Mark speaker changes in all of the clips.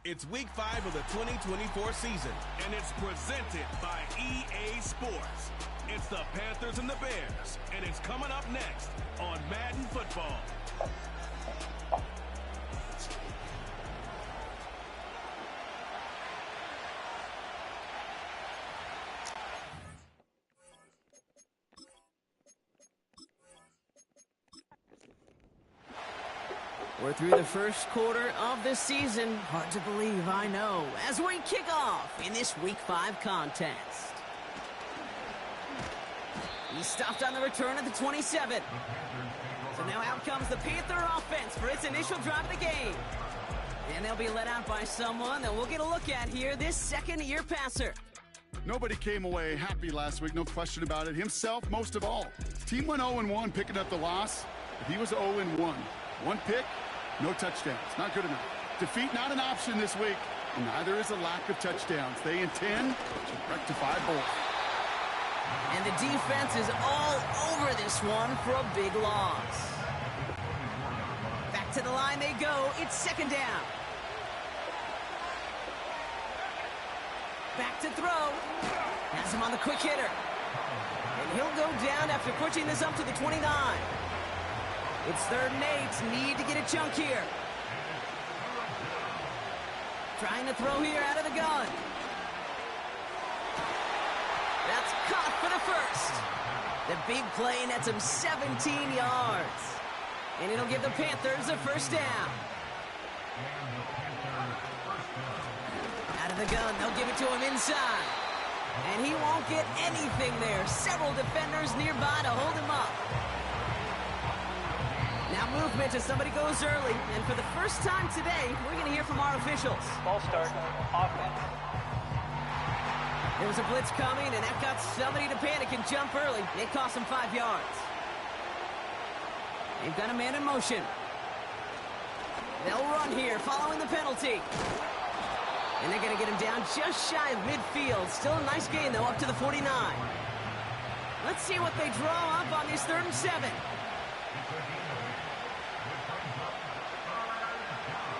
Speaker 1: It's week 5 of the 2024 season, and it's presented by EA Sports. It's the Panthers and the Bears, and it's coming up next on Madden Football.
Speaker 2: We're through the first quarter of the season. Hard to believe, I know, as we kick off in this Week 5 contest. He stopped on the return at the 27. So now out comes the Panther offense for its initial drive of the game. And they'll be let out by someone that we'll get a look at here, this second-year passer.
Speaker 3: Nobody came away happy last week, no question about it. Himself, most of all. His team went 0-1, picking up the loss. But he was 0-1. One pick, no touchdowns. Not good enough. Defeat not an option this week, and neither is a lack of touchdowns. They intend to rectify both.
Speaker 2: And the defense is all over this one for a big loss. Back to the line they go. It's second down. Back to throw. Has him on the quick hitter. And he'll go down after pushing this up to the 29. It's 3rd and 8. Need to get a chunk here. Trying to throw here out of the gun. That's caught for the first. The big play nets him 17 yards. And it'll give the Panthers a first down. Out of the gun, they'll give it to him inside. And he won't get anything there. Several defenders nearby to hold him up. Now movement as somebody goes early. And for the first time today, we're going to hear from our officials.
Speaker 4: Ball start, offense.
Speaker 2: There was a blitz coming, and that got somebody to panic and jump early. It cost them 5 yards. They've got a man in motion. They'll run here following the penalty. And they're going to get him down just shy of midfield. Still a nice gain, though, up to the 49. Let's see what they draw up on this 3rd and 7.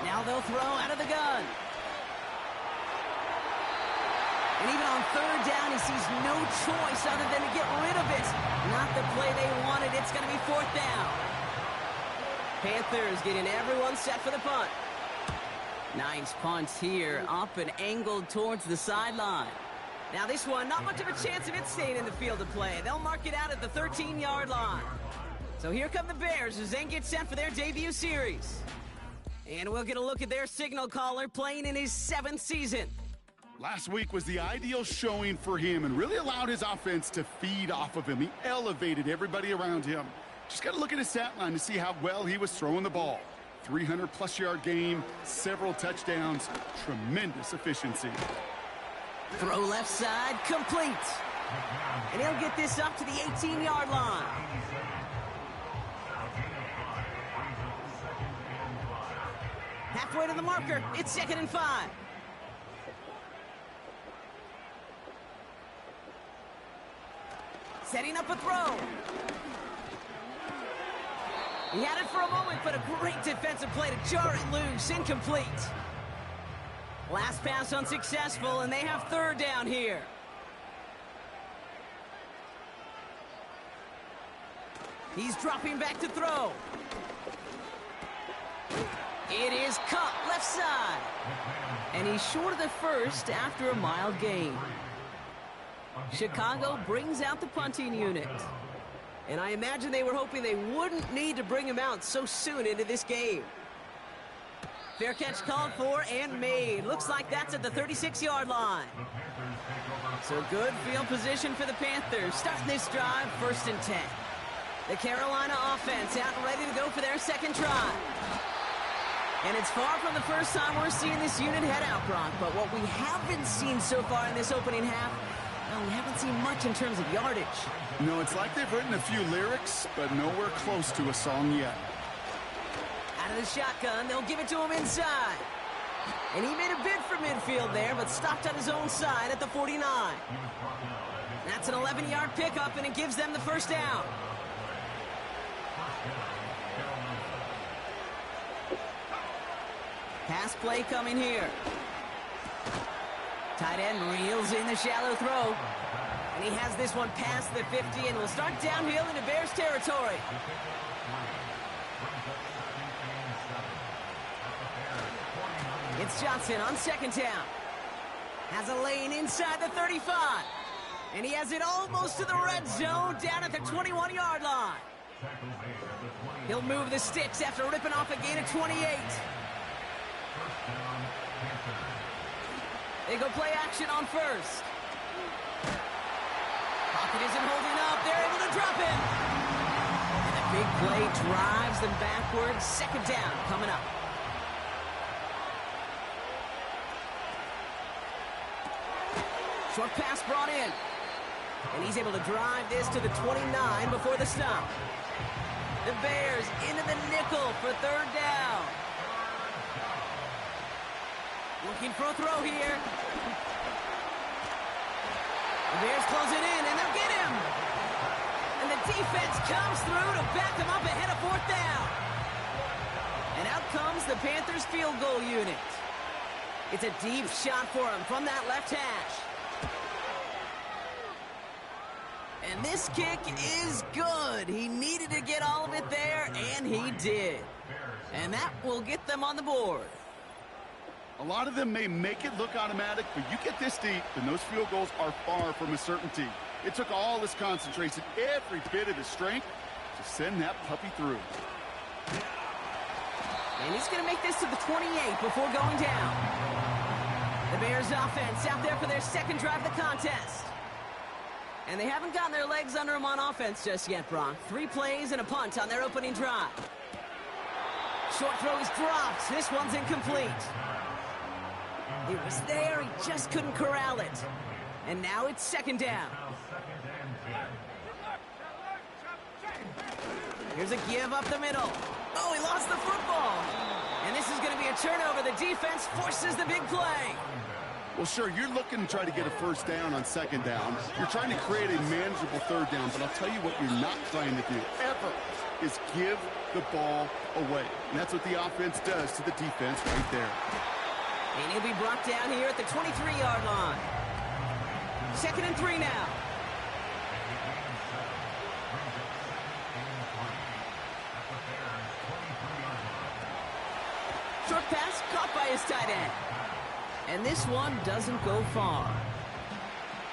Speaker 2: Now they'll throw out of the gun. And even on 3rd down, he sees no choice other than to get rid of it. Not the play they wanted. It's going to be 4th down. Panthers getting everyone set for the punt. Nice punt here, up and angled towards the sideline. Now this one, not much of a chance of it staying in the field of play. They'll mark it out at the 13-yard line. So here come the Bears as they get set for their debut series. And we'll get a look at their signal caller playing in his 7th season.
Speaker 3: Last week was the ideal showing for him and really allowed his offense to feed off of him. He elevated everybody around him. Just got to look at his stat line to see how well he was throwing the ball. 300-plus yard game, several touchdowns, tremendous efficiency.
Speaker 2: Throw left side, complete. And he'll get this up to the 18-yard line. Halfway to the marker, it's 2nd and 5. Setting up a throw. He had it for a moment, but a great defensive play to jar it loose. Incomplete. Last pass unsuccessful, and they have 3rd down here. He's dropping back to throw. It is caught left side. And he's short of the first after a mild gain. Chicago brings out the punting unit. And I imagine they were hoping they wouldn't need to bring him out so soon into this game. Fair catch called for and made. Looks like that's at the 36-yard line. So good field position for the Panthers. Starting this drive, 1st and 10. The Carolina offense out and ready to go for their 2nd try. And it's far from the first time we're seeing this unit head out, Brock. But what we haven't seen so far in this opening half, well, we haven't seen much in terms of yardage.
Speaker 3: No, it's like they've written a few lyrics, but nowhere close to a song yet.
Speaker 2: Out of the shotgun, they'll give it to him inside. And he made a bid for midfield there, but stopped on his own side at the 49. That's an 11-yard pickup, and it gives them the first down. Pass play coming here. Tight end reels in the shallow throw. And he has this one past the 50 and will start downhill into Bears territory. It's Johnson on second down. Has a lane inside the 35. And he has it almost to the red zone down at the 21-yard line. He'll move the sticks after ripping off a gain of 28. They go play action on first. Pocket isn't holding up. They're able to drop him. And the big play drives them backwards. Second down coming up. Short pass brought in. And he's able to drive this to the 29 before the stop. The Bears into the nickel for third down. Looking for a throw here. The Bears close it in, and they'll get him. And the defense comes through to back them up ahead of fourth down. And out comes the Panthers field goal unit. It's a deep shot for him from that left hash. And this kick is good. He needed to get all of it there, and he did. And that will get them on the board.
Speaker 3: A lot of them may make it look automatic, but you get this deep, and those field goals are far from a certainty. It took all his concentration, every bit of his strength, to send that puppy through.
Speaker 2: And he's going to make this to the 28 before going down. The Bears offense out there for their second drive of the contest. And they haven't gotten their legs under them on offense just yet, Brock. 3 plays and a punt on their opening drive. Short throw is dropped. This one's incomplete. It was there. He just couldn't corral it. And now it's second down. Here's a give up the middle. Oh, he lost the football. And this is going to be a turnover. The defense forces the big play.
Speaker 3: Well, sure, you're looking to try to get a first down on second down. You're trying to create a manageable third down, but I'll tell you what you're not trying to do, ever, is give the ball away. And that's what the offense does to the defense right there.
Speaker 2: And he'll be brought down here at the 23-yard line. 2nd and 3 now. Short pass caught by his tight end. And this one doesn't go far.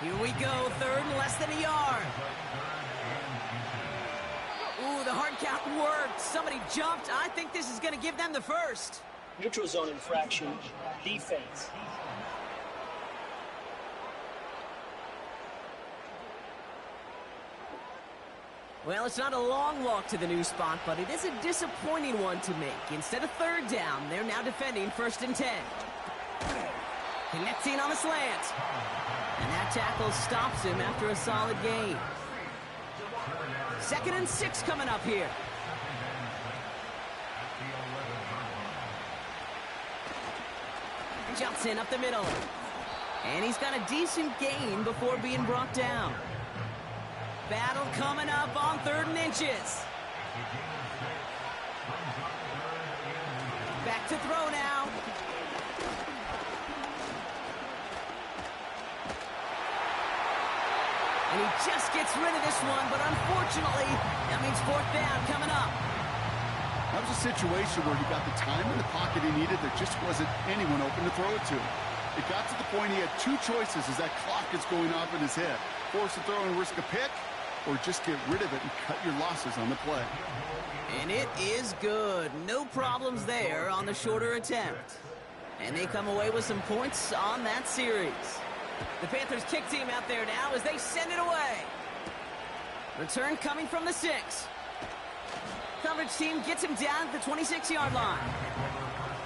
Speaker 2: Here we go, 3rd and less than a yard. Ooh, the hard count worked. Somebody jumped. I think this is going to give them the first.
Speaker 4: Neutral zone infraction, defense.
Speaker 2: Well, it's not a long walk to the new spot, but it is a disappointing one to make. Instead of third down, they're now defending 1st and 10. Connecting on the slant. And that tackle stops him after a solid gain. 2nd and 6 coming up here. Johnson up the middle. And he's got a decent gain before being brought down. Battle coming up on 3rd and inches. Back to throw now. And he just gets rid of this one, but unfortunately, that means 4th down coming up.
Speaker 3: That was a situation where he got the time in the pocket he needed. There just wasn't anyone open to throw it to. It got to the point he had 2 choices as that clock is going off in his head. Force a throw and risk a pick, or just get rid of it and cut your losses on the play.
Speaker 2: And it is good. No problems there on the shorter attempt. And they come away with some points on that series. The Panthers kick team out there now as they send it away. Return coming from the 6. Coverage team gets him down at the 26-yard line.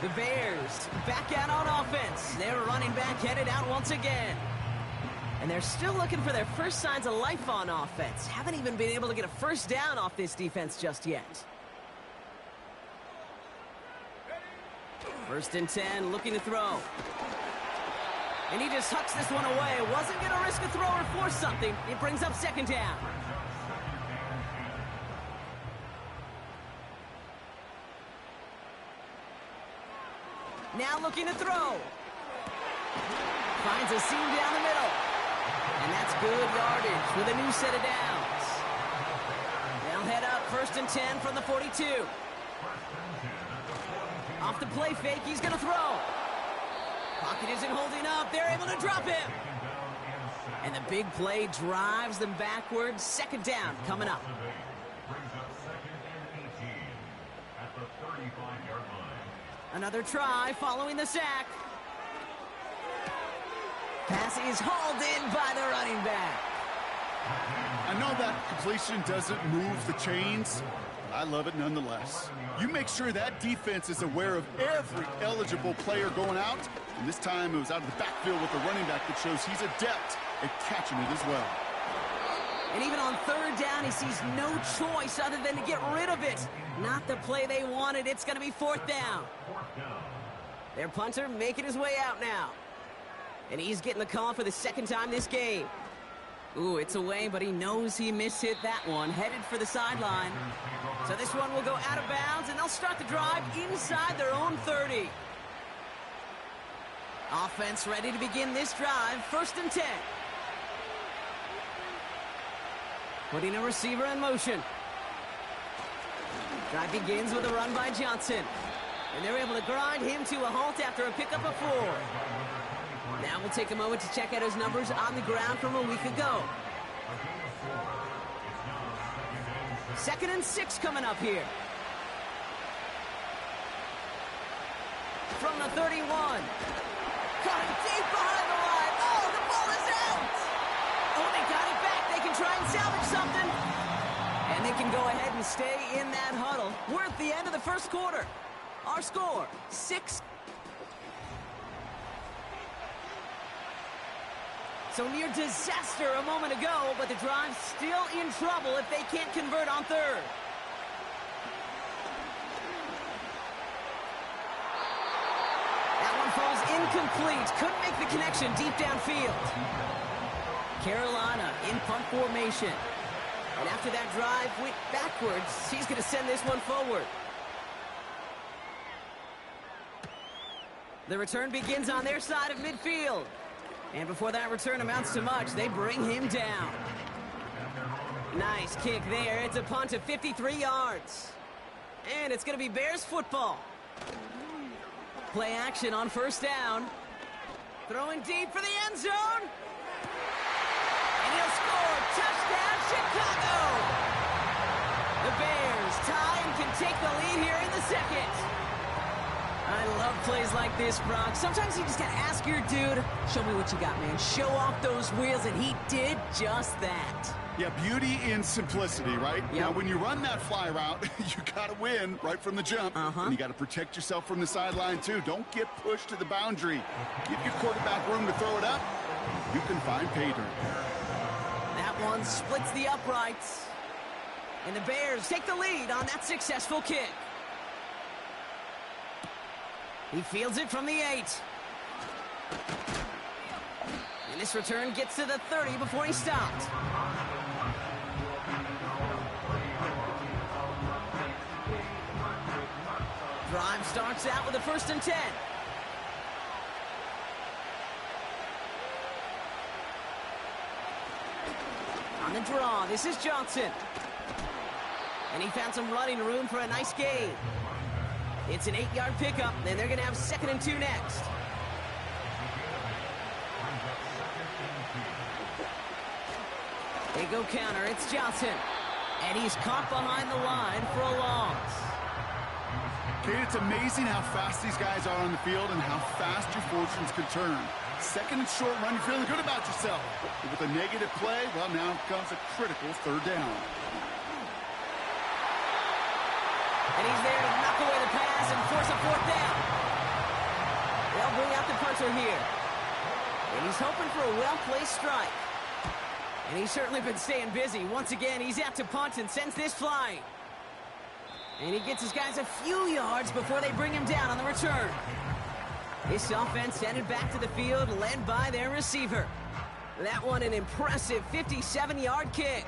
Speaker 2: The Bears back out on offense. Their running back headed out once again. And they're still looking for their first signs of life on offense. Haven't even been able to get a first down off this defense just yet. 1st and 10, looking to throw. And he just hucks this one away. Wasn't going to risk a throw or force something. It brings up 2nd down. Now looking to throw. Finds a seam down the middle. And that's good yardage with a new set of downs. They'll head up 1st and 10 from the 42. Off the play fake, he's going to throw. Pocket isn't holding up. They're able to drop him. And the big play drives them backwards. 2nd down coming up. Another try following the sack. Pass is hauled in by the running back.
Speaker 3: I know that completion doesn't move the chains, but I love it nonetheless. You make sure that defense is aware of every eligible player going out, and this time it was out of the backfield with the running back that shows he's adept at catching it as well.
Speaker 2: And even on 3rd down, he sees no choice other than to get rid of it. Not the play they wanted. It's going to be 4th down. Their punter making his way out now. And he's getting the call for the 2nd time this game. Ooh, it's away, but he knows he mishit that one. Headed for the sideline. So this one will go out of bounds, and they'll start the drive inside their own 30. Offense ready to begin this drive. 1st and 10. Putting a receiver in motion. Drive begins with a run by Johnson. And they're able to grind him to a halt after a pickup of 4. Now we'll take a moment to check out his numbers on the ground from a week ago. 2nd and 6 coming up here. From the 31. Caught it deep behind the line. Oh, the ball is out. Oh, they got it back. They can try and salvage something. And they can go ahead and stay in that huddle. We're at the end of the 1st quarter. Our score, 6. So near disaster a moment ago, but the drive's still in trouble if they can't convert on 3rd. That one falls incomplete. Couldn't make the connection deep downfield. Carolina in punt formation. And after that drive went backwards, he's going to send this one forward. The return begins on their side of midfield. And before that return amounts to much, they bring him down. Nice kick there. It's a punt of 53 yards. And it's going to be Bears football. Play action on 1st down. Throwing deep for the end zone. And he'll score. Touchdown, Chicago! The Bears tie and can take the lead here in the 2nd. I love plays like this, Brock. Sometimes you just got to ask your dude, show me what you got, man. Show off those wheels, and he did just that.
Speaker 3: Yeah, beauty in simplicity, right?
Speaker 2: Yep.
Speaker 3: Now, when you run that fly route, you got to win right from the jump. And you got to protect yourself from the sideline, too. Don't get pushed to the boundary. Give your quarterback room to throw it up. You can find pay dirt.
Speaker 2: That one splits the uprights. And the Bears take the lead on that successful kick. He fields it from the 8. And this return gets to the 30 before he stopped. Drive starts out with a 1st and 10. On the draw, this is Johnson. And he found some running room for a nice gain. It's an 8-yard pickup, and they're going to have 2nd and 2 next. They go counter. It's Johnson. And he's caught behind the line for a loss.
Speaker 3: Kate, it's amazing how fast these guys are on the field and how fast your fortunes can turn. 2nd and short run, you're feeling good about yourself. But with a negative play, well, now comes a critical 3rd down.
Speaker 2: And he's there to knock away the pass and force a 4th down. They'll bring out the punter here. And he's hoping for a well-placed strike. And he's certainly been staying busy. Once again, he's out to punt and sends this flying. And he gets his guys a few yards before they bring him down on the return. This offense headed back to the field, led by their receiver. That one an impressive 57-yard kick.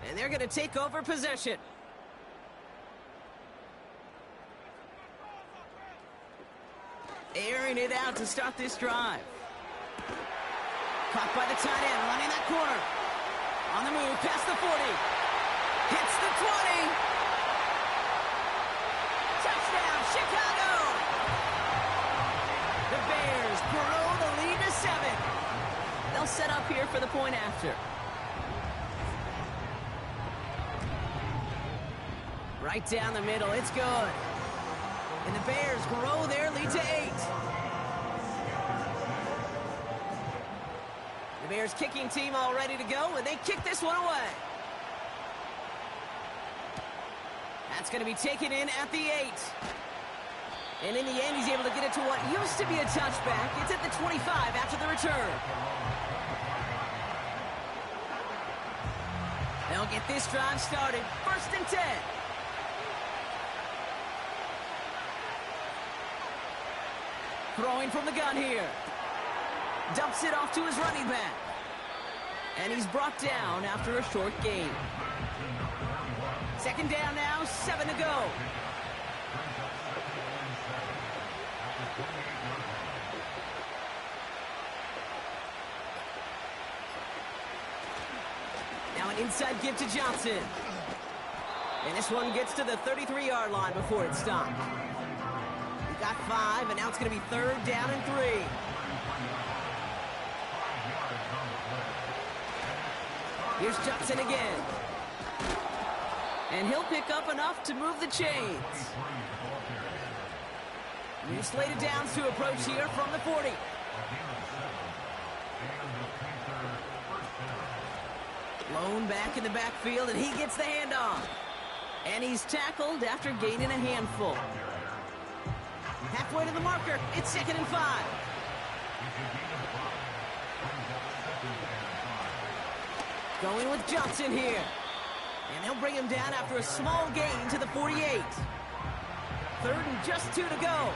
Speaker 2: And they're going to take over possession. airing it out to start this drive. Caught by the tight end, running that corner. On the move, past the 40. Hits the 20. Touchdown, Chicago! The Bears grow the lead to 7. They'll set up here for the point after. Right down the middle, it's good. And the Bears grow their lead to 8. The Bears kicking team all ready to go, and they kick this one away. That's going to be taken in at the 8. And in the end, he's able to get it to what used to be a touchback. It's at the 25 after the return. They'll get this drive started. 1st and 10. Throwing from the gun here. Dumps it off to his running back. And he's brought down after a short gain. 2nd down now, 7 to go. Now an inside give to Johnson. And this one gets to the 33-yard line before it stopped. He got 5, and now it's going to be 3rd down and 3. Here's Johnson again. And he'll pick up enough to move the chains. New slated downs to approach here from the 40. Blown back in the backfield, and he gets the handoff. And he's tackled after gaining a handful. Halfway to the marker, it's 2nd and 5. Going with Johnson here. And they'll bring him down after a small gain to the 48. 3rd and just 2 to go.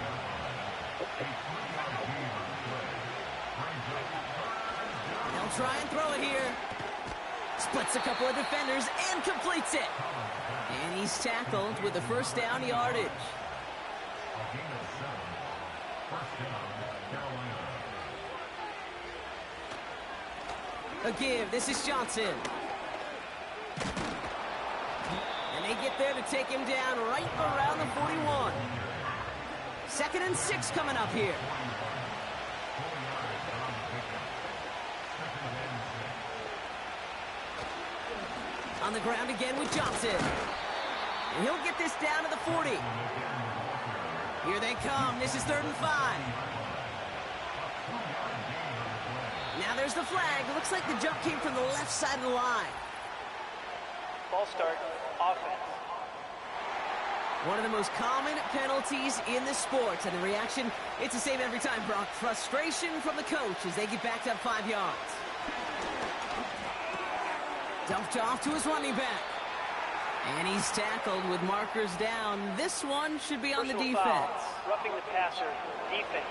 Speaker 2: They'll try and throw it here. Splits a couple of defenders and completes it. And he's tackled with the 1st down yardage. A give. This is Johnson. And they get there to take him down right around the 41. 2nd and 6 coming up here. On the ground again with Johnson. And he'll get this down to the 40. Here they come. This is 3rd and 5. Now there's the flag. It looks like the jump came from the left side of the line.
Speaker 4: Ball start, offense.
Speaker 2: One of the most common penalties in the sport. And the reaction, it's the same every time, Brock. Frustration from the coach as they get backed up 5 yards. Dumped off to his running back. And he's tackled with markers down. This one should be on the defense.
Speaker 4: Foul. Roughing the passer, defense.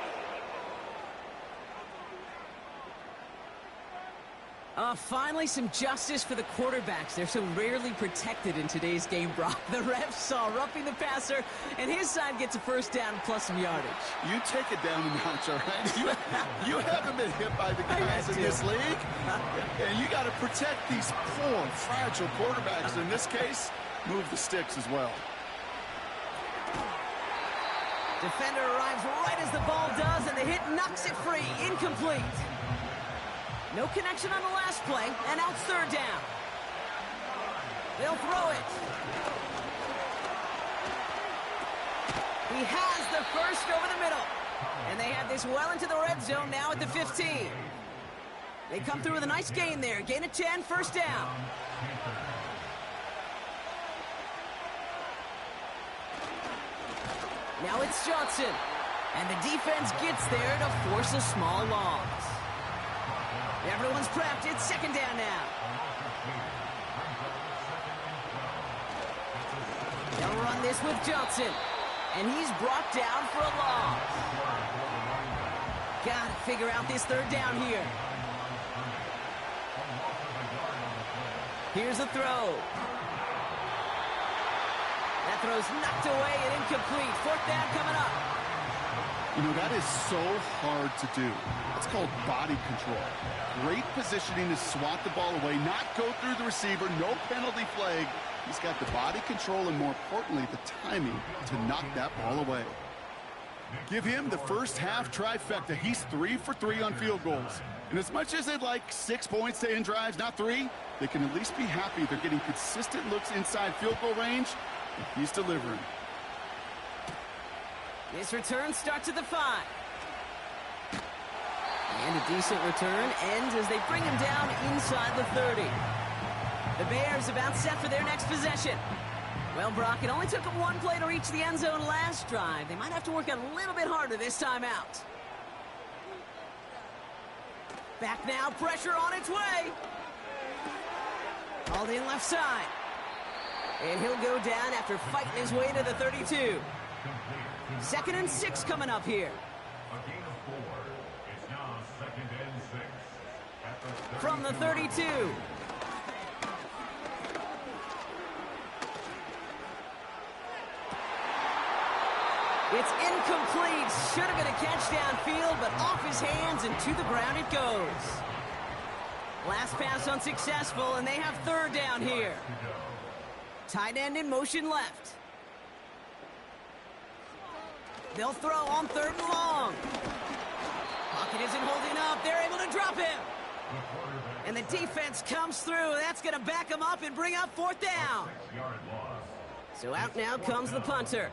Speaker 2: Finally, some justice for the quarterbacks. They're so rarely protected in today's game, Brock. The refs saw roughing the passer, and his side gets a 1st down plus some yardage.
Speaker 3: You take it down a notch, all right? You haven't been hit by the guys in this league. And you got to protect these poor, fragile quarterbacks. In this case, move the sticks as well.
Speaker 2: Defender arrives right as the ball does, and the hit knocks it free. Incomplete. No connection on the last play, and now it's 3rd down. They'll throw it. He has the 1st over the middle. And they have this well into the red zone now at the 15. They come through with a nice gain there. Gain of 10, 1st down. Now it's Johnson. And the defense gets there to force a small loss. Everyone's prepped. It's 2nd down now. They'll run this with Johnson. And he's brought down for a loss. Got to figure out this 3rd down here. Here's a throw. That throw's knocked away and incomplete. 4th down coming up.
Speaker 3: You know, that is so hard to do. It's called body control. Great positioning to swat the ball away, not go through the receiver, no penalty flag. He's got the body control and, more importantly, the timing to knock that ball away. Give him the first half trifecta. He's 3 for 3 on field goals. And as much as they'd like 6 points to end drives, not 3, they can at least be happy they're getting consistent looks inside field goal range, and he's delivering.
Speaker 2: This return starts at the 5. And a decent return ends as they bring him down inside the 30. The Bears about set for their next possession. Well, Brock, it only took them 1 play to reach the end zone last drive. They might have to work a little bit harder this time out. Back now, pressure on its way. Called in left side. And he'll go down after fighting his way to the 32. 2nd and 6 coming up here.
Speaker 5: A gain of 4. It's now 2nd and 6.
Speaker 2: From the 32. It's incomplete. Should have been a catch downfield, but off his hands and to the ground it goes. Last pass unsuccessful, and they have 3rd down here. Tight end in motion left. They'll throw on 3rd and long. Pocket isn't holding up. They're able to drop him. And the defense comes through. That's going to back him up and bring up 4th down. So out now comes the punter.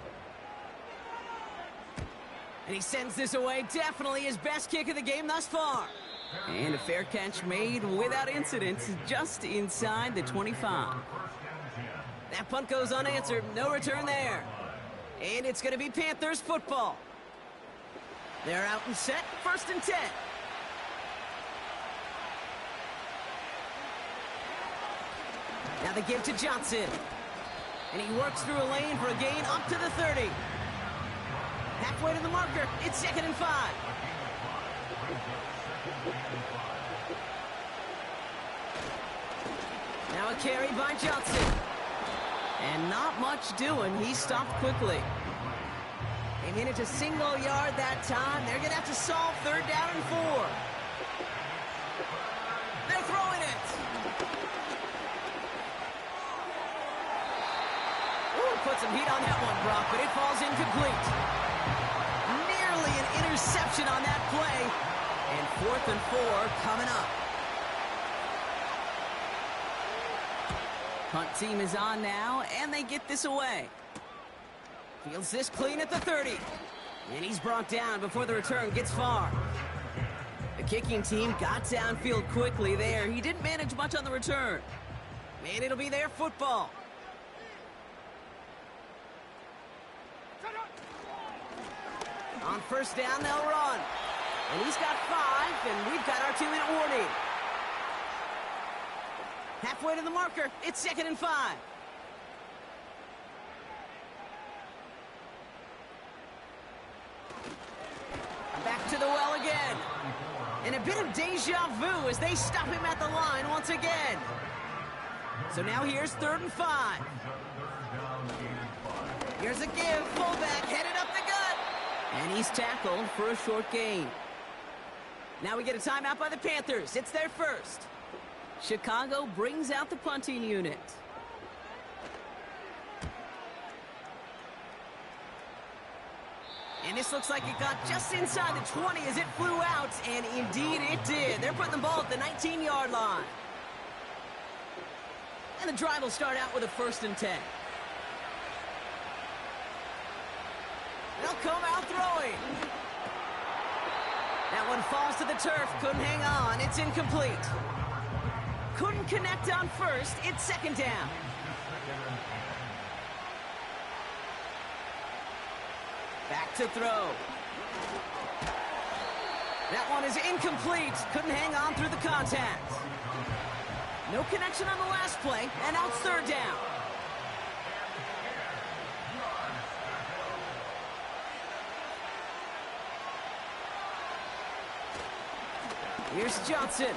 Speaker 2: And he sends this away. Definitely his best kick of the game thus far. And a fair catch made without incident, just inside the 25. That punt goes unanswered. No return there. And it's going to be Panthers football. They're out and set. 1st and 10. Now the give to Johnson. And he works through a lane for a gain up to the 30. Halfway to the marker. It's 2nd and 5. Now a carry by Johnson. And not much doing. He stopped quickly. They made it to single yard that time. They're going to have to solve 3rd down and 4. They're throwing it. Ooh, put some heat on that one, Brock, but it falls incomplete. Nearly an interception on that play. And 4th and 4 coming up. Punt team is on now, and they get this away. Fields this clean at the 30. And he's brought down before the return gets far. The kicking team got downfield quickly there. He didn't manage much on the return. And it'll be their football. On 1st down, they'll run. And he's got 5, and we've got our 2-minute warning. Halfway to the marker. It's 2nd and 5. Back to the well again. And a bit of deja vu as they stop him at the line once again. So now here's 3rd and 5. Here's a give. Fullback headed up the gut. And he's tackled for a short gain. Now we get a timeout by the Panthers. It's their first. Chicago brings out the punting unit. And this looks like it got just inside the 20 as it flew out, and indeed it did. They're putting the ball at the 19-yard line. And the drive will start out with a 1st and 10. They'll come out throwing. That one falls to the turf. Couldn't hang on. It's incomplete. Couldn't connect on 1st. It's 2nd down. Back to throw. That one is incomplete. Couldn't hang on through the contact. No connection on the last play, and now it's 3rd down. Here's Johnson.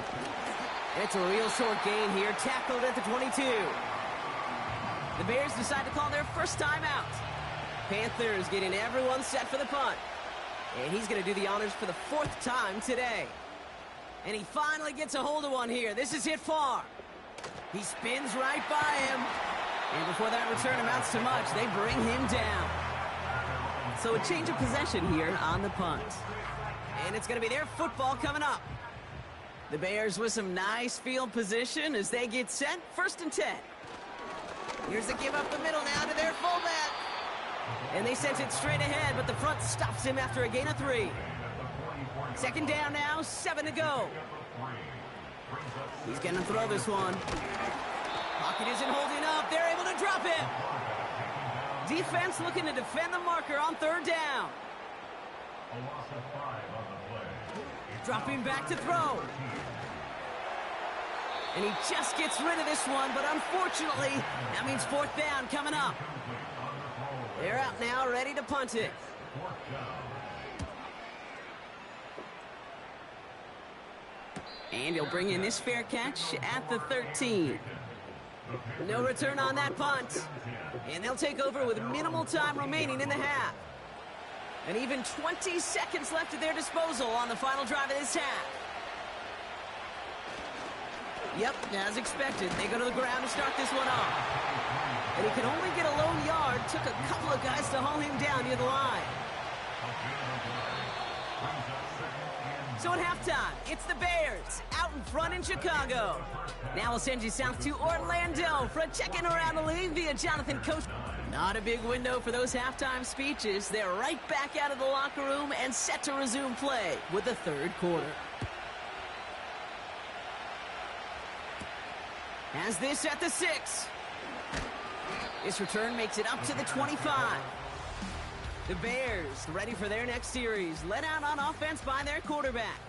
Speaker 2: It's a real short gain here, tackled at the 22. The Bears decide to call their first timeout. Panthers getting everyone set for the punt. And he's going to do the honors for the 4th time today. And he finally gets a hold of one here. This is hit far. He spins right by him. And before that return amounts to much, they bring him down. So a change of possession here on the punt. And it's going to be their football coming up. The Bears with some nice field position as they get set. 1st and 10. Here's the give up the middle now to their fullback. And they sent it straight ahead, but the front stops him after a gain of 3. 2nd down now, 7 to go. He's going to throw this one. Pocket isn't holding up. They're able to drop it. Defense looking to defend the marker on 3rd down. Dropping back to throw. And he just gets rid of this one, but unfortunately, that means 4th down coming up. They're out now, ready to punt it. And he'll bring in this fair catch at the 13. No return on that punt. And they'll take over with minimal time remaining in the half. And even 20 seconds left at their disposal on the final drive of this half. Yep, as expected, they go to the ground to start this one off. And he could only get a lone yard. Took a couple of guys to haul him down near the line. So at halftime, it's the Bears out in front in Chicago. Now we'll send you south to Orlando for a check-in around the league via Jonathan Coach. Not a big window for those halftime speeches. They're right back out of the locker room and set to resume play with the 3rd quarter. Has this at the 6. This return makes it up to the 25. The Bears ready for their next series, led out on offense by their quarterback.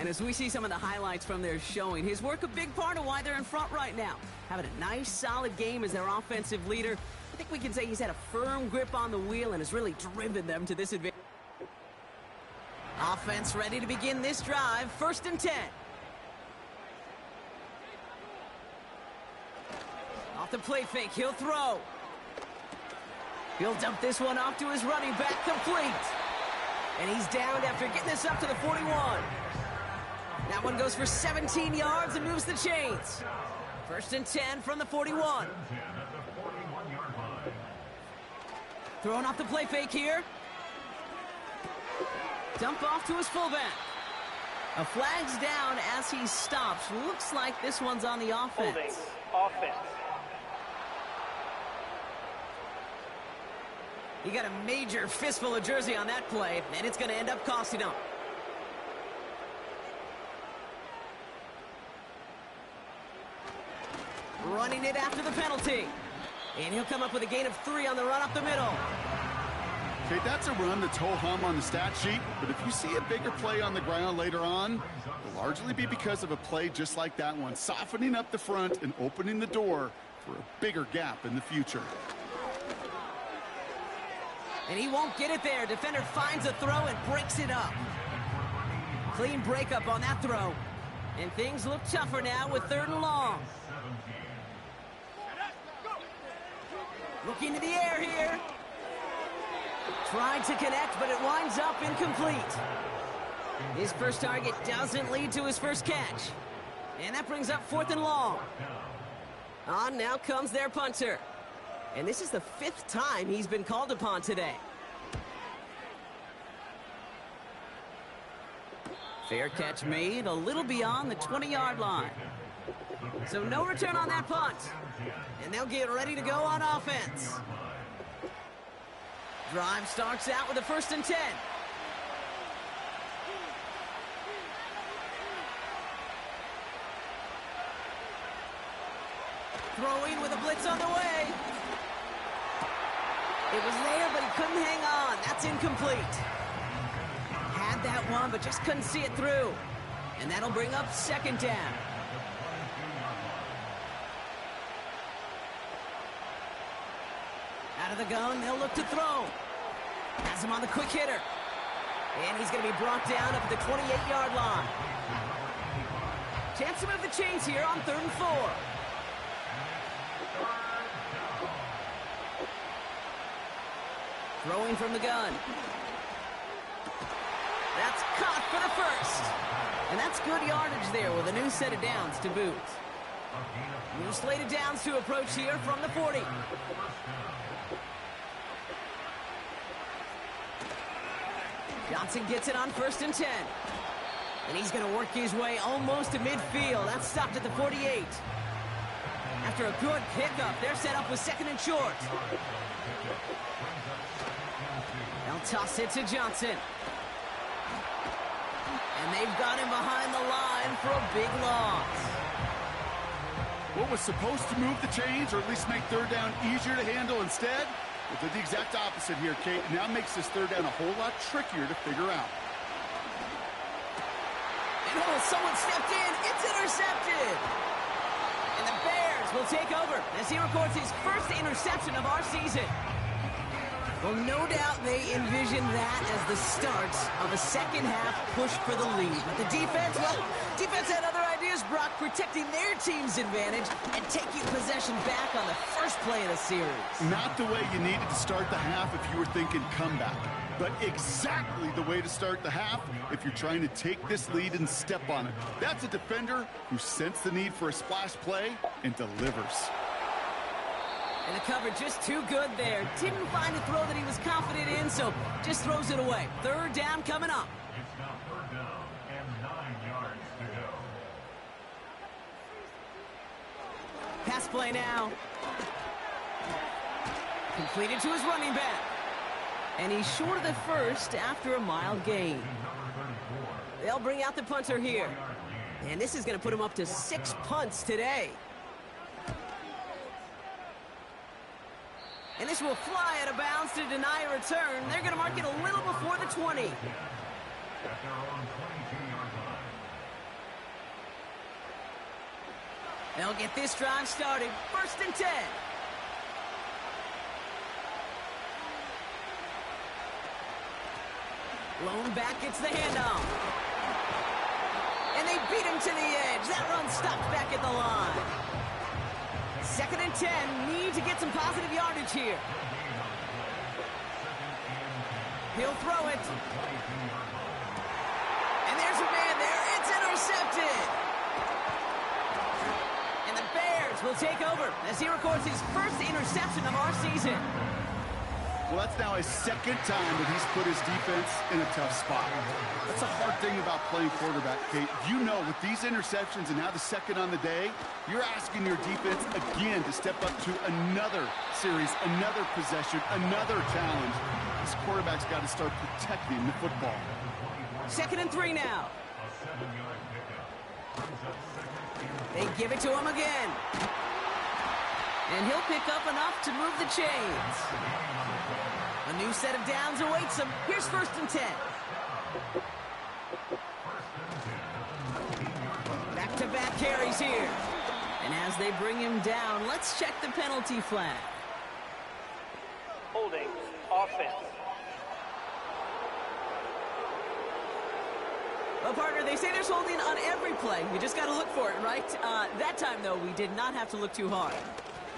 Speaker 2: And as we see some of the highlights from their showing, his work a big part of why they're in front right now. Having a nice, solid game as their offensive leader. I think we can say he's had a firm grip on the wheel and has really driven them to this advantage. Offense ready to begin this drive, 1st and 10. Off the play fake, he'll throw. He'll dump this one off to his running back, complete. And he's downed after getting this up to the 41. That one goes for 17 yards and moves the chains. 1st and 10 from the 41. Throwing off the play fake here. Dump off to his fullback. A flag's down as he stops. Looks like this one's on the offense.
Speaker 4: Holding. Offense.
Speaker 2: He got a major fistful of jersey on that play, and it's going to end up costing him. Running it after the penalty. And he'll come up with a gain of 3 on the run up the middle.
Speaker 3: Okay, that's a run that's ho-hum on the stat sheet, but if you see a bigger play on the ground later on, it'll largely be because of a play just like that one, softening up the front and opening the door for a bigger gap in the future.
Speaker 2: And he won't get it there. Defender finds a throw and breaks it up. Clean breakup on that throw. And things look tougher now with 3rd and long. Looking to the air here. Tried to connect, but it winds up incomplete. His first target doesn't lead to his first catch. And that brings up 4th and long. On now comes their punter. And this is the 5th time he's been called upon today. Fair catch made a little beyond the 20-yard line. So no return on that punt. And they'll get ready to go on offense. Drive starts out with a 1st and 10. Throwing with a blitz on the way. It was there, but he couldn't hang on. That's incomplete. Had that one, but just couldn't see it through. And that'll bring up 2nd down. Out of the gun, they'll look to throw. Has him on the quick hitter. And he's going to be brought down up at the 28-yard line. Chance to move the chains here on 3rd and 4. Throwing from the gun. That's caught for the first. And that's good yardage there with a new set of downs to boot. New slated downs to approach here from the 40. Johnson gets it on 1st and 10. And he's going to work his way almost to midfield. That's stopped at the 48. After a good pickup, they're set up with 2nd and short. They'll toss it to Johnson. And they've got him behind the line for a big loss.
Speaker 3: What was supposed to move the chains, or at least make 3rd down easier to handle instead, well, did the exact opposite here, Kate. Now makes this 3rd down a whole lot trickier to figure out.
Speaker 2: And oh, someone stepped in. It's intercepted. And the Bears will take over as he records his first interception of our season. Well, no doubt they envisioned that as the start of a second-half push for the lead. But the defense, well, defense had other ideas, Brock, protecting their team's advantage and taking possession back on the first play of the series.
Speaker 3: Not the way you needed to start the half if you were thinking comeback, but exactly the way to start the half if you're trying to take this lead and step on it. That's a defender who sensed the need for a splash play and delivers.
Speaker 2: And the cover just too good there. Didn't find a throw that he was confident in, so just throws it away. 3rd down coming up.
Speaker 5: It's now 3rd down and 9 yards to go.
Speaker 2: Pass play now. Completed to his running back. And he's short of the first after a mild gain. They'll bring out the punter here. And this is going to put him up to 6 punts today. And this will fly out of bounds to deny a return. They're going to mark it a little before the 20.
Speaker 5: At their own 22-yard line.
Speaker 2: They'll get this drive started. 1st and 10. Lone back gets the handoff. And they beat him to the edge. That run stopped back at the line. 2nd and 10. Need to get some positive yardage here. He'll throw it. And there's a man there. It's intercepted. And the Bears will take over as he records his first interception of our season.
Speaker 3: Well, that's now his 2nd time that he's put his defense in a tough spot. That's a hard thing about playing quarterback, Kate. You know, with these interceptions and now the 2nd on the day, you're asking your defense again to step up to another series, another possession, another challenge. This quarterback's got to start protecting the football.
Speaker 2: 2nd and 3 now.
Speaker 5: A 7-yard pickup. Brings up 2nd and 3.
Speaker 2: They give it to him again. And he'll pick up enough to move the chains. A new set of downs awaits him. Here's 1st and 10. Back-to-back carries here. And as they bring him down, let's check the penalty flag.
Speaker 4: Holding offense.
Speaker 2: Well, partner, they say there's holding on every play. You just got to look for it, right? That time, though, we did not have to look too hard.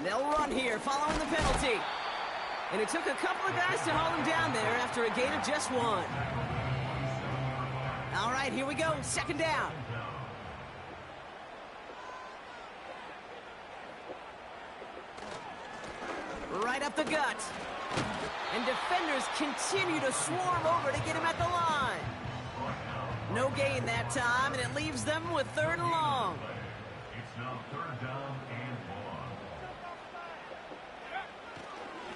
Speaker 2: They'll run here following the penalty. And it took a couple of guys to haul him down there after a gain of just 1. All right, here we go. 2nd down. Right up the gut. And defenders continue to swarm over to get him at the line. No gain that time, and it leaves them with 3rd and long.
Speaker 5: It's now 3rd down and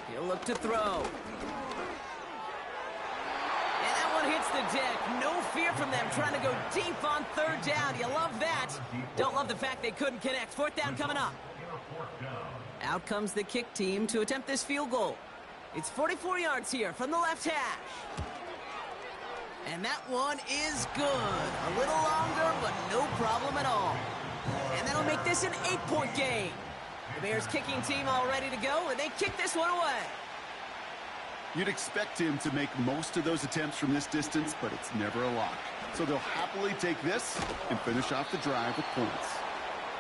Speaker 5: 1.
Speaker 2: He'll look to throw. And that one hits the deck. No fear from them trying to go deep on 3rd down. You love that. Don't love the fact they couldn't connect. 4th down coming up. Out comes the kick team to attempt this field goal. It's 44 yards here from the left hash. And that one is good. A little longer, but no problem at all. And that'll make this an 8-point game. The Bears kicking team all ready to go, and they kick this one away.
Speaker 3: You'd expect him to make most of those attempts from this distance, but it's never a lock. So they'll happily take this and finish off the drive with points.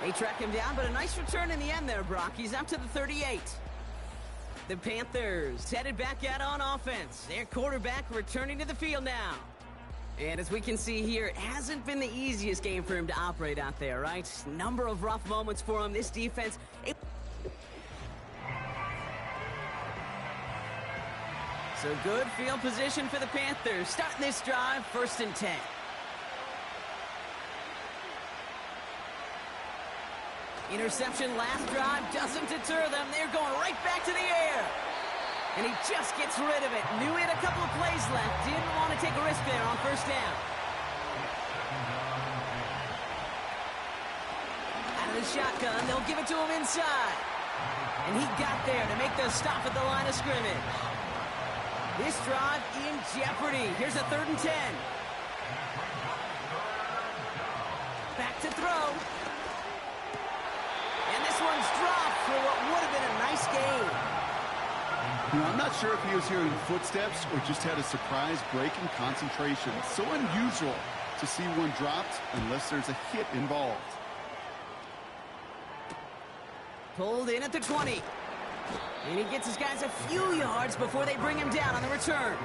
Speaker 2: They track him down, but a nice return in the end there, Brock. He's up to the 38. The Panthers headed back out on offense. Their quarterback returning to the field now. And as we can see here, it hasn't been the easiest game for him to operate out there, right? Number of rough moments for him. This defense... So good field position for the Panthers. Starting this drive, 1st and 10. Interception last drive doesn't deter them. They're going right back to the air. And he just gets rid of it. Knew he had a couple of plays left. Didn't want to take a risk there on 1st down. Out of the shotgun, they'll give it to him inside. And he got there to make the stop at the line of scrimmage. This drive in jeopardy. Here's a 3rd and 10. Back to throw. And this one's dropped for what would have been a nice game.
Speaker 3: You know, I'm not sure if he was hearing footsteps or just had a surprise break in concentration. So unusual to see one dropped unless there's a hit involved.
Speaker 2: Pulled in at the 20. And he gets his guys a few yards before they bring him down on the return.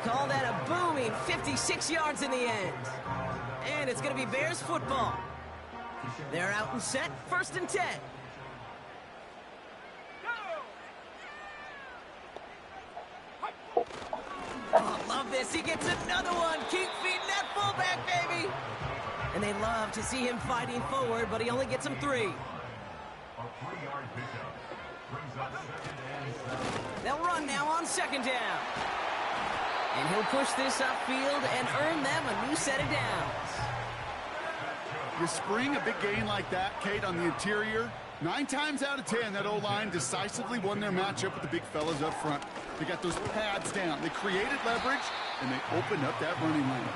Speaker 2: Call that a booming 56 yards in the end. And it's going to be Bears football. They're out and set, 1st and 10. Oh, love this. He gets another one. Keep feeding that fullback, baby. And they love to see him fighting forward, but he only gets them 3.
Speaker 5: A 3-yard pickup brings up 2nd and 7.
Speaker 2: They'll run now on 2nd down. And he'll push this upfield and earn them a new set of downs.
Speaker 3: You spring a big gain like that, Kate, on the interior. 9 times out of 10, that O-line decisively won their matchup with the big fellas up front. They got those pads down. They created leverage, and they opened up that running lane.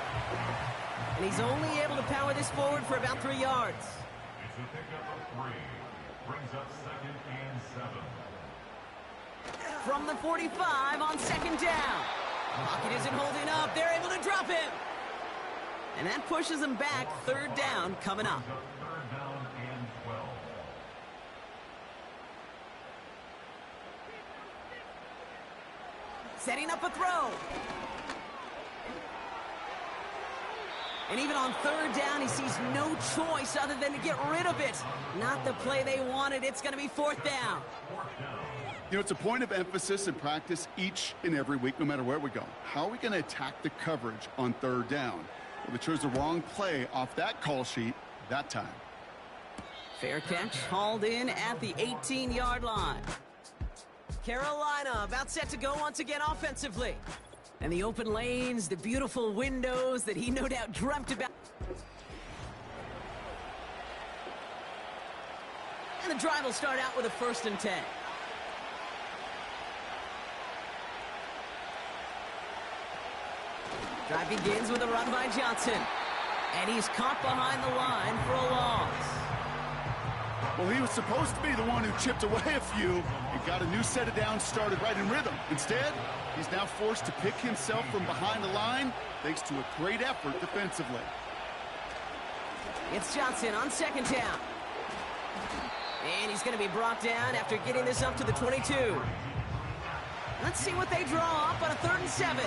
Speaker 2: And he's only able to power this forward for about 3 yards.
Speaker 5: It's a pickup of 3. Brings up 2nd and 7.
Speaker 2: From the 45 on 2nd down. Pocket isn't holding up. They're able to drop him. And that pushes them back. 3rd down coming up.
Speaker 5: 3rd down and 12.
Speaker 2: Setting up a throw. And even on 3rd down, he sees no choice other than to get rid of it. Not the play they wanted. It's going to be 4th down.
Speaker 3: You know, it's a point of emphasis in practice each and every week, no matter where we go. How are we going to attack the coverage on 3rd down? Well, they chose the wrong play off that call sheet that time.
Speaker 2: Fair catch, hauled in at the 18-yard line. Carolina about set to go once again offensively. And the open lanes, the beautiful windows that he no doubt dreamt about. And the drive will start out with a 1st and 10. Drive begins with a run by Johnson. And he's caught behind the line for a loss.
Speaker 3: Well, he was supposed to be the one who chipped away a few and got a new set of downs started right in rhythm. Instead, he's now forced to pick himself from behind the line thanks to a great effort defensively.
Speaker 2: It's Johnson on 2nd down. And he's going to be brought down after getting this up to the 22. Let's see what they draw up on a 3rd and 7.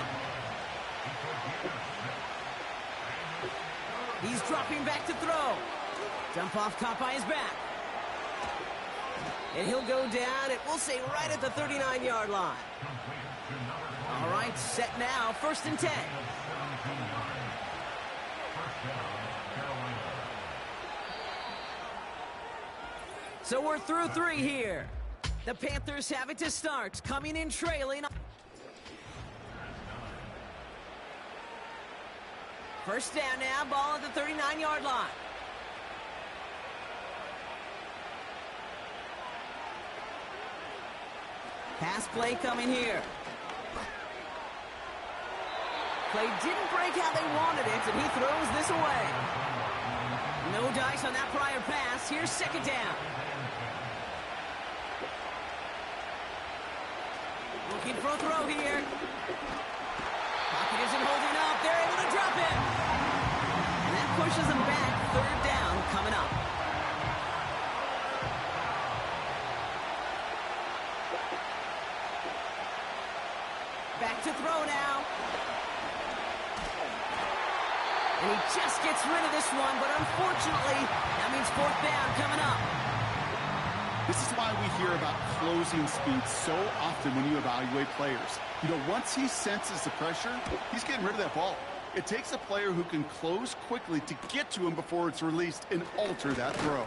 Speaker 2: He's dropping back to throw. Dump off caught by his back. And he'll go down, and we'll say right at the 39-yard line. All right, set now, 1st and 10. So we're through 3 here. The Panthers have it to start, coming in trailing. 1st down now, ball at the 39-yard line. Pass play coming here. Play didn't break how they wanted it, and he throws this away. No dice on that prior pass. Here's 2nd down. Looking for a throw here. Pocket isn't holding up. They're able to drop him. And that pushes them back. 3rd down coming up. And he just gets rid of this one, but unfortunately, that means fourth down coming up.
Speaker 3: This is why we hear about closing speed so often when you evaluate players. You know, once he senses the pressure, he's getting rid of that ball. It takes a player who can close quickly to get to him before it's released and alter that throw.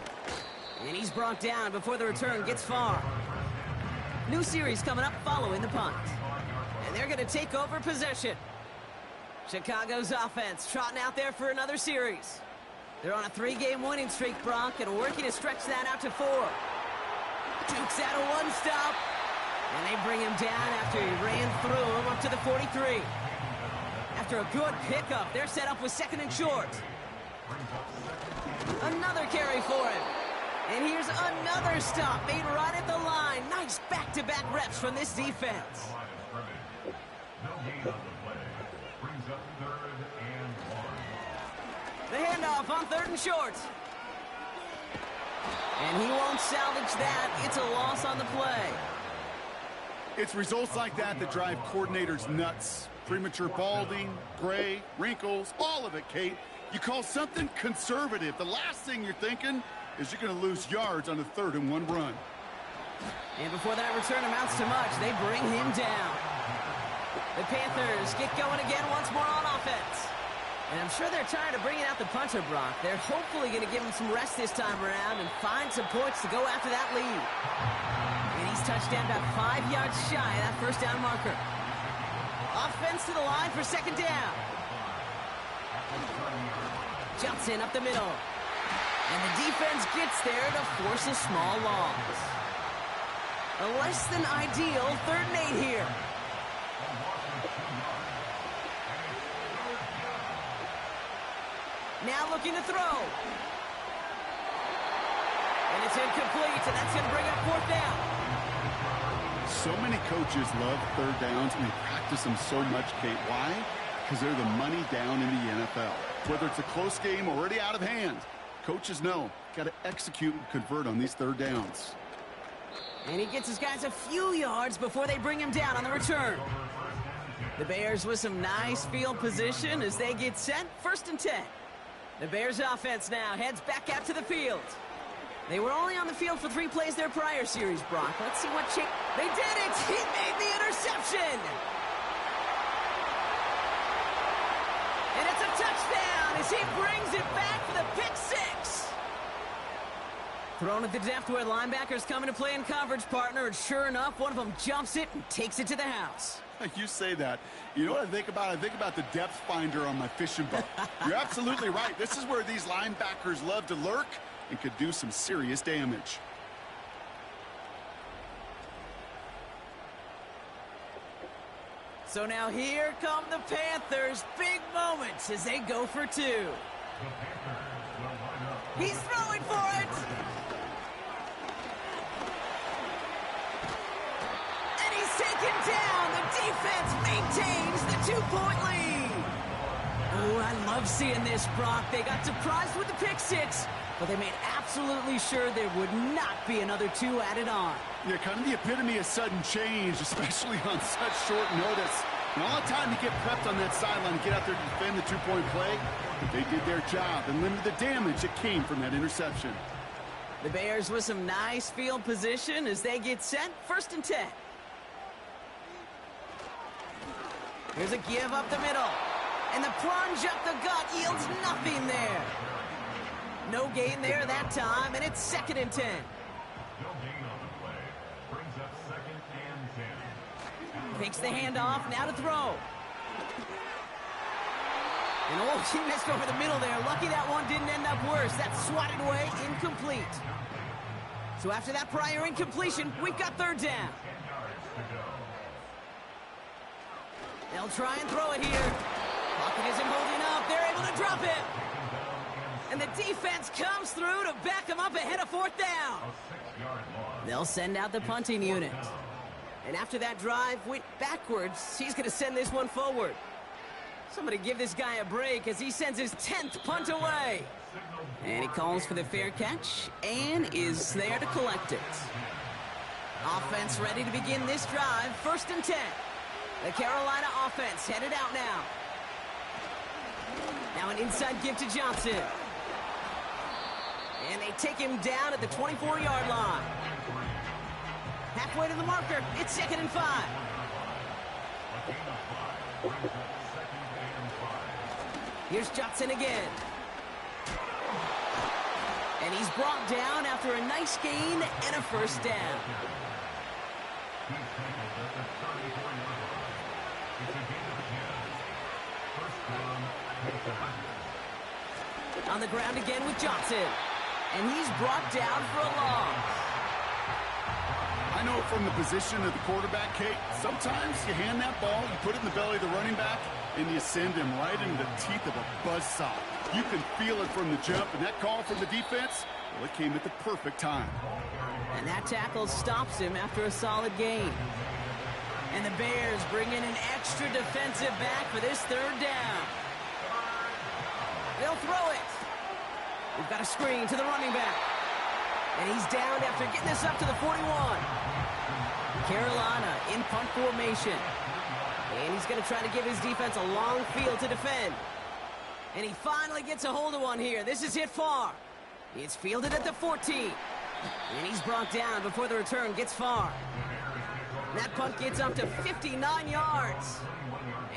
Speaker 2: And he's brought down before the return gets far. New series coming up following the punt. And they're going to take over possession. Chicago's offense trotting out there for another series. They're on a 3-game winning streak, Brock, and working to stretch that out to 4. Dukes out a one-stop. And they bring him down after he ran through him up to the 43. After a good pickup, they're set up with 2nd and short. Another carry for him. And here's another stop made right at the line. Nice back-to-back reps from this defense. The handoff on 3rd and short. And he won't salvage that. It's a loss on the play.
Speaker 3: It's results like that that drive coordinators nuts. Premature balding, gray, wrinkles, all of it, Kate. You call something conservative. The last thing you're thinking is you're going to lose yards on a 3rd and 1 run.
Speaker 2: And before that return amounts to much, they bring him down. The Panthers get going again once more on offense. And I'm sure they're tired of bringing out the punter, Brock. They're hopefully going to give him some rest this time around and find some points to go after that lead. And he's touched down about 5 yards shy of that first down marker. Offense to the line for 2nd down. Jumps in up the middle. And the defense gets there to force a small loss. A less than ideal 3rd and 8 here. Now looking to throw. And it's incomplete, and that's going to bring up 4th down.
Speaker 3: So many coaches love 3rd downs, and they practice them so much, Kate. Why? Because they're the money down in the NFL. Whether it's a close game already out of hand, coaches know, got to execute and convert on these 3rd downs.
Speaker 2: And he gets his guys a few yards before they bring him down on the return. The Bears with some nice field position as they get set. 1st and 10. The Bears offense now heads back out to the field. They were only on the field for 3 plays their prior series, Brock. Let's see what change. They did it! He made the interception! And it's a touchdown as he brings it back for the pick 6. Thrown at the depth where linebackers come into play in coverage, partner, and sure enough, one of them jumps it and takes it to the house.
Speaker 3: You say that. You know what I think about? I think about the depth finder on my fishing boat. You're absolutely right. This is where these linebackers love to lurk and could do some serious damage.
Speaker 2: So now here come the Panthers. Big moments as they go for 2. He's throwing for it. And he's taken down. The defense maintains the 2-point lead. Oh, I love seeing this, Brock. They got surprised with the pick 6, but they made absolutely sure there would not be another 2 added on.
Speaker 3: Yeah, kind of the epitome of sudden change, especially on such short notice. And all the time to get prepped on that sideline and get out there to defend the 2-point play. But they did their job and limited the damage that came from that interception.
Speaker 2: The Bears with some nice field position as they get set. 1st and 10. Here's a give up the middle. And the plunge up the gut yields nothing there. No gain there that time, and it's 2nd and 10.
Speaker 5: No gain on the play. Brings up 2nd and 10.
Speaker 2: Takes the handoff, now to throw. And oh, he missed over the middle there. Lucky that one didn't end up worse. That's swatted away, incomplete. So after that prior incompletion, we've got 3rd down. They'll try and throw it here. Pocket isn't holding up. They're able to drop it. And the defense comes through to back them up ahead of 4th down. They'll send out the punting unit. And after that drive went backwards, he's going to send this one forward. Somebody give this guy a break as he sends his 10th punt away. And he calls for the fair catch and is there to collect it. Offense ready to begin this drive. 1st and 10. The Carolina offense headed out now. Now an inside give to Johnson. And they take him down at the 24-yard line. Halfway to the marker. It's 2nd and 5. Here's Johnson again. And he's brought down after a nice gain and a first down. On the ground again with Johnson. And he's brought down for a loss.
Speaker 3: I know from the position of the quarterback, Kate, sometimes you hand that ball, you put it in the belly of the running back, and you send him right into the teeth of a buzzsaw. You can feel it from the jump, and that call from the defense, well, it came at the perfect time.
Speaker 2: And that tackle stops him after a solid gain. And the Bears bring in an extra defensive back for this 3rd down. They'll throw it. We've got a screen to the running back. And he's down after getting this up to the 41. Carolina in punt formation. And he's going to try to give his defense a long field to defend. And he finally gets a hold of one here. This is hit far. It's fielded at the 14. And he's brought down before the return gets far. That punt gets up to 59 yards.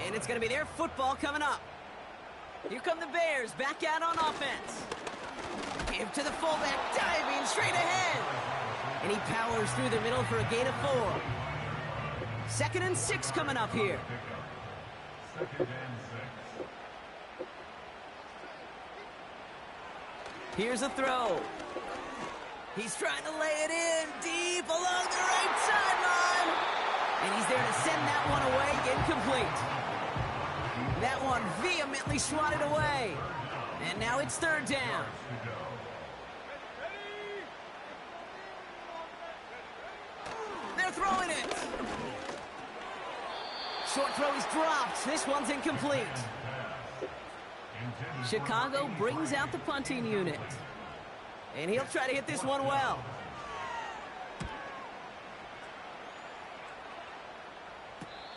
Speaker 2: And it's going to be their football coming up. Here come the Bears back out on offense. Give to the fullback, diving straight ahead. And he powers through the middle for a gain of 4. 2nd and 6 coming up here. Here's a throw. He's trying to lay it in deep along the right sideline. And he's there to send that one away, incomplete. That one vehemently swatted away. And now it's 3rd down. They're throwing it. Short throw is dropped. This one's incomplete. Chicago brings out the punting unit. And he'll try to hit this one well.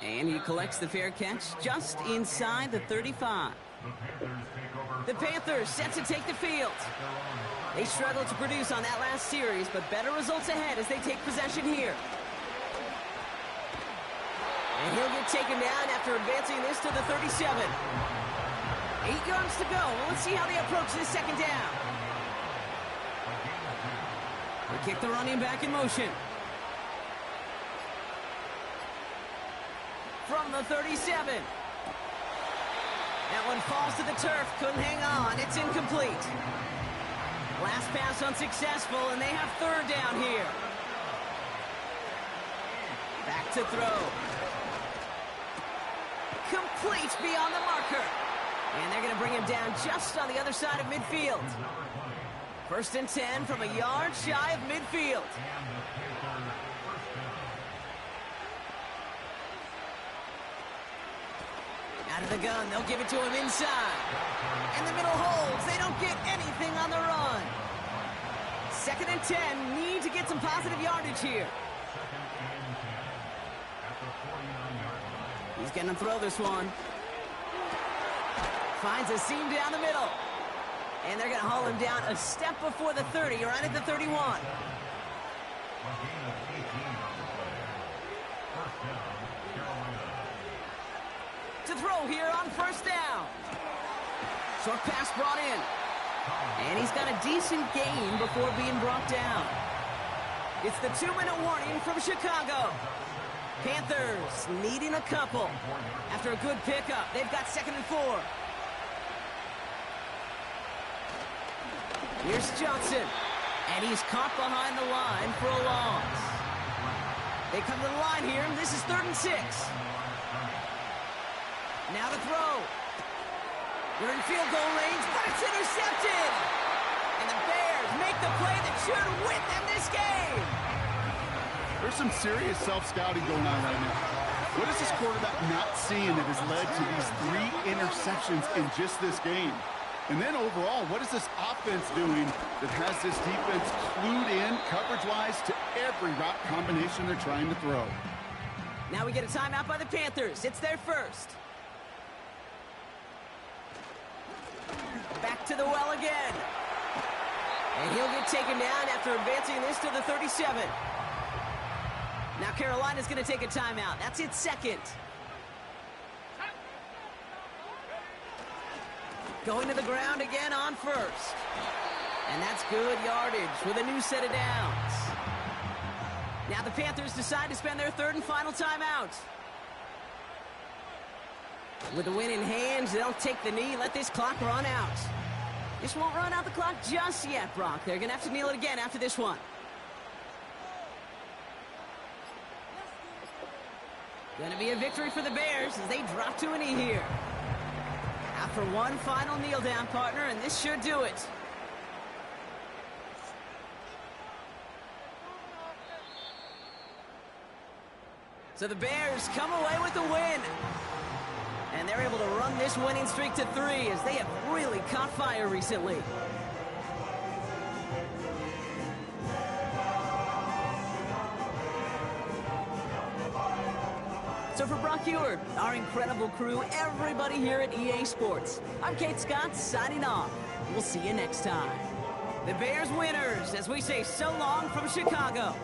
Speaker 2: And he collects the fair catch just inside the 35. The Panthers set to take the field. They struggled to produce on that last series, but better results ahead as they take possession here. And he'll get taken down after advancing this to the 37. 8 yards to go. Well, let's see how they approach this 2nd down. They kick the running back in motion. From the 37. That one falls to the turf. Couldn't hang on. It's incomplete. Last pass unsuccessful, and they have 3rd down here. Back to throw. Complete beyond the marker. And they're going to bring him down just on the other side of midfield. 1st and 10 from a yard shy of midfield. Out of the gun, they'll give it to him inside. And the middle holds. They don't get anything on the run. 2nd and 10. Need to get some positive yardage here. He's going to throw this one. Finds a seam down the middle. And they're going to haul him down a step before the 30, right at the 31. To throw here on 1st down. Short pass brought in. And he's got a decent gain before being brought down. It's the 2-minute warning from Chicago. Panthers needing a couple. After a good pickup, they've got 2nd and 4. Here's Johnson. And he's caught behind the line for a loss. They come to the line here. This is 3rd and 6. Now to throw. They're in field goal range, but it's intercepted. And the Bears make the play that should win them this game.
Speaker 3: There's some serious self-scouting going on right now. What is this quarterback not seeing that has led to these 3 interceptions in just this game? And then overall, what is this offense doing that has this defense clued in coverage-wise to every route combination they're trying to throw?
Speaker 2: Now we get a timeout by the Panthers. It's their first. to the well again. And he'll get taken down after advancing this to the 37. Now Carolina's going to take a timeout. That's its second. Going to the ground again on first. And that's good yardage with a new set of downs. Now the Panthers decide to spend their third and final timeout. With the win in hand, they'll take the knee, let this clock run out. This won't run out the clock just yet, Brock. They're going to have to kneel it again after this one. Going to be a victory for the Bears as they drop to a knee here. After one final kneel down, partner, and this should do it. So the Bears come away with the win. And they're able to run this winning streak to 3 as they have really caught fire recently. So for Brock Ewart, our incredible crew, everybody here at EA Sports, I'm Kate Scott signing off. We'll see you next time. The Bears winners as we say so long from Chicago.